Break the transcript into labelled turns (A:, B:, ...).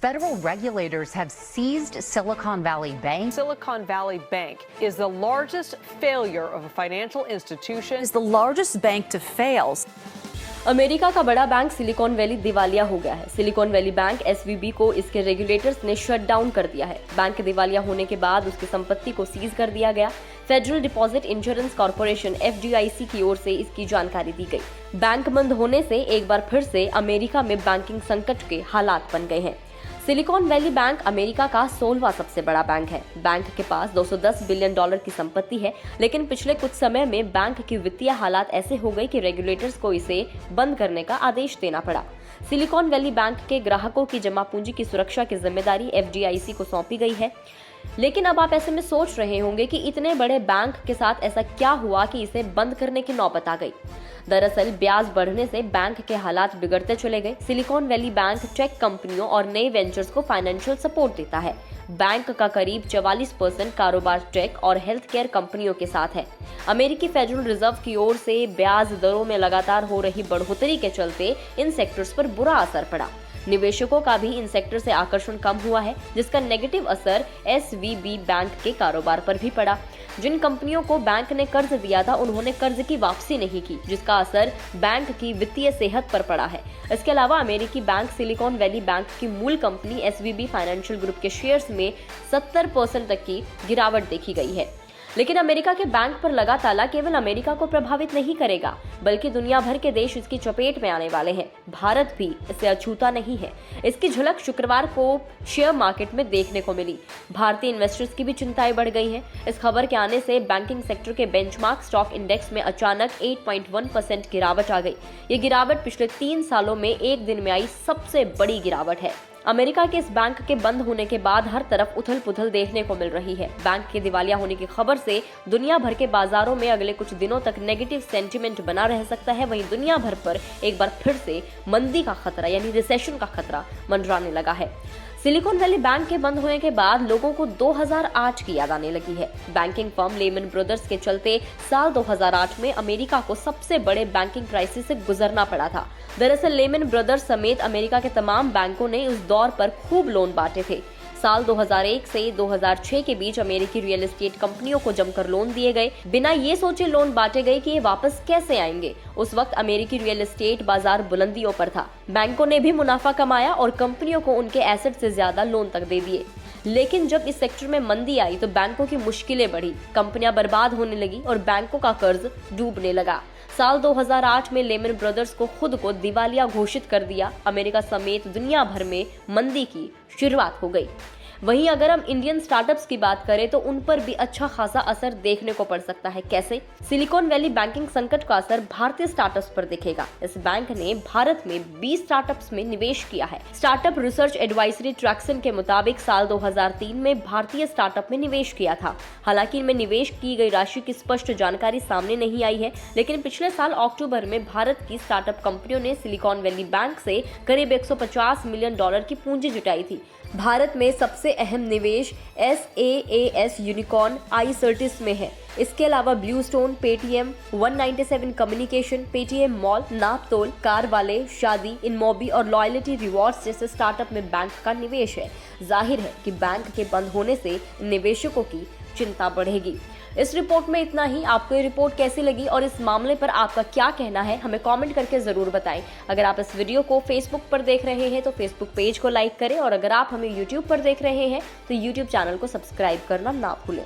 A: Federal regulators have seized Silicon Valley Bank.
B: Silicon Valley Bank is the largest failure of a financial institution.
C: Is the largest bank to fail.
D: America का बड़ा bank silicon valley दिवालिया हो गया है। Silicon valley bank SVB को इसके regulators ने shut down कर दिया है। बैंक के दिवालिया होने के बाद उसकी संपत्ति को सीज कर दिया गया। Federal deposit insurance corporation FDIC की ओर से इसकी जानकारी दी गई। बैंक बंद होने से एक बार फिर से अमेरिका में बैंकिंग संकट के हालात बन गए हैं। सिलिकॉन वैली बैंक अमेरिका का 16वां सबसे बड़ा बैंक है। बैंक के पास $210 बिलियन की संपत्ति है, लेकिन पिछले कुछ समय में बैंक की वित्तीय हालात ऐसे हो गई कि रेगुलेटर्स को इसे बंद करने का आदेश देना पड़ा। सिलिकॉन वैली बैंक के ग्राहकों की जमा पूंजी की सुरक्षा की जिम्मेदारी एफडीआईसी को सौंपी गई है। लेकिन अब आप ऐसे में सोच रहे होंगे कि इतने बड़े बैंक के साथ ऐसा क्या हुआ कि इसे बंद करने की नौबत आ गई। दरअसल ब्याज बढ़ने से बैंक के हालात बिगड़ते चले गए। सिलिकॉन वैली बैंक टेक कंपनियों और नए वेंचर्स को फाइनेंशियल सपोर्ट देता है। बैंक का करीब 44% कारोबार टेक और हेल्थ केयर कंपनियों के साथ है। अमेरिकी फेडरल रिजर्व की ओर से ब्याज दरों में लगातार हो रही बढ़ोतरी के चलते इन सेक्टर्स पर बुरा असर पड़ा। निवेशकों का भी इन सेक्टर से आकर्षण कम हुआ है, जिसका नेगेटिव असर एसवीबी बैंक के कारोबार पर भी पड़ा। जिन कंपनियों को बैंक ने कर्ज दिया था, उन्होंने कर्ज की वापसी नहीं की, जिसका असर बैंक की वित्तीय सेहत पर पड़ा है। इसके अलावा अमेरिकी बैंक सिलिकॉन वैली बैंक की मूल कंपनी एसवीबी फाइनेंशियल ग्रुप के शेयर्स में 70% तक की गिरावट देखी गई है। लेकिन अमेरिका के बैंक पर लगा ताला केवल अमेरिका को प्रभावित नहीं करेगा, बल्कि दुनिया भर के देश इसकी चपेट में आने वाले हैं। भारत भी इससे अछूता नहीं है। इसकी झलक शुक्रवार को शेयर मार्केट में देखने को मिली। भारतीय इन्वेस्टर्स की भी चिंताएं बढ़ गई हैं। इस खबर के आने से बैंकिंग सेक्टर के बेंचमार्क स्टॉक इंडेक्स में अचानक 8.1% गिरावट आ गई। ये गिरावट पिछले 3 सालों में एक दिन में आई सबसे बड़ी गिरावट है। अमेरिका के इस बैंक के बंद होने के बाद हर तरफ उथल-पुथल देखने को मिल रही है। बैंक के दिवालिया होने की खबर से दुनिया भर के बाजारों में अगले कुछ दिनों तक नेगेटिव सेंटीमेंट बना रह सकता है। वहीं दुनिया भर पर एक बार फिर से मंदी का खतरा यानी रिसेशन का खतरा मंडराने लगा है। सिलिकॉन वैली बैंक के बंद होने के बाद लोगों को 2008 की याद आने लगी है। बैंकिंग फर्म लेमन ब्रदर्स के चलते साल 2008 में अमेरिका को सबसे बड़े बैंकिंग क्राइसिस से गुजरना पड़ा था। दरअसल लेमन ब्रदर्स समेत अमेरिका के तमाम बैंकों ने उस दौर पर खूब लोन बांटे थे। साल 2001 से 2006 के बीच अमेरिकी रियल एस्टेट कंपनियों को जमकर लोन दिए गए। बिना ये सोचे लोन बांटे गए कि ये वापस कैसे आएंगे। उस वक्त अमेरिकी रियल एस्टेट बाजार बुलंदियों पर था। बैंकों ने भी मुनाफा कमाया और कंपनियों को उनके एसेट से ज्यादा लोन तक दे दिए। लेकिन जब इस सेक्टर में मंदी आई तो बैंकों की मुश्किलें बढ़ी, कंपनियां बर्बाद होने लगी और बैंकों का कर्ज डूबने लगा। साल 2008 में लेमन ब्रदर्स को खुद को दिवालिया घोषित कर दिया। अमेरिका समेत दुनिया भर में मंदी की शुरुआत हो गई। वहीं अगर हम इंडियन स्टार्टअप्स की बात करें तो उन पर भी अच्छा खासा असर देखने को पड़ सकता है। कैसे? सिलिकॉन वैली बैंकिंग संकट का असर भारतीय स्टार्टअप्स पर दिखेगा। इस बैंक ने भारत में 20 स्टार्टअप्स में निवेश किया है। स्टार्टअप रिसर्च एडवाइजरी ट्रैक्सन के मुताबिक साल 2003 में भारतीय स्टार्टअप में निवेश किया था। हालांकि इनमें निवेश की गई राशि की स्पष्ट जानकारी सामने नहीं आई है, लेकिन पिछले साल अक्टूबर में भारत की स्टार्टअप कंपनियों ने सिलिकॉन वैली बैंक से करीब $150 मिलियन की पूंजी जुटाई थी। भारत में सबसे अहम निवेश SaaS यूनिकॉर्न iCertis में है। इसके अलावा Bluestone, Paytm, 197 communication, Paytm mall, Naaptol, CarWale, Shaadi, InMobi और लॉयल्टी रिवॉर्ड्स जैसे स्टार्टअप में बैंक का निवेश है। जाहिर है कि बैंक के बंद होने से निवेशकों की चिंता बढ़ेगी। इस रिपोर्ट में इतना ही। आपको ये रिपोर्ट कैसी लगी और इस मामले पर आपका क्या कहना है, हमें कमेंट करके जरूर बताएं। अगर आप इस वीडियो को फेसबुक पर देख रहे हैं तो फेसबुक पेज को लाइक करें और अगर आप हमें यूट्यूब पर देख रहे हैं तो यूट्यूब चैनल को सब्सक्राइब करना ना भूलें।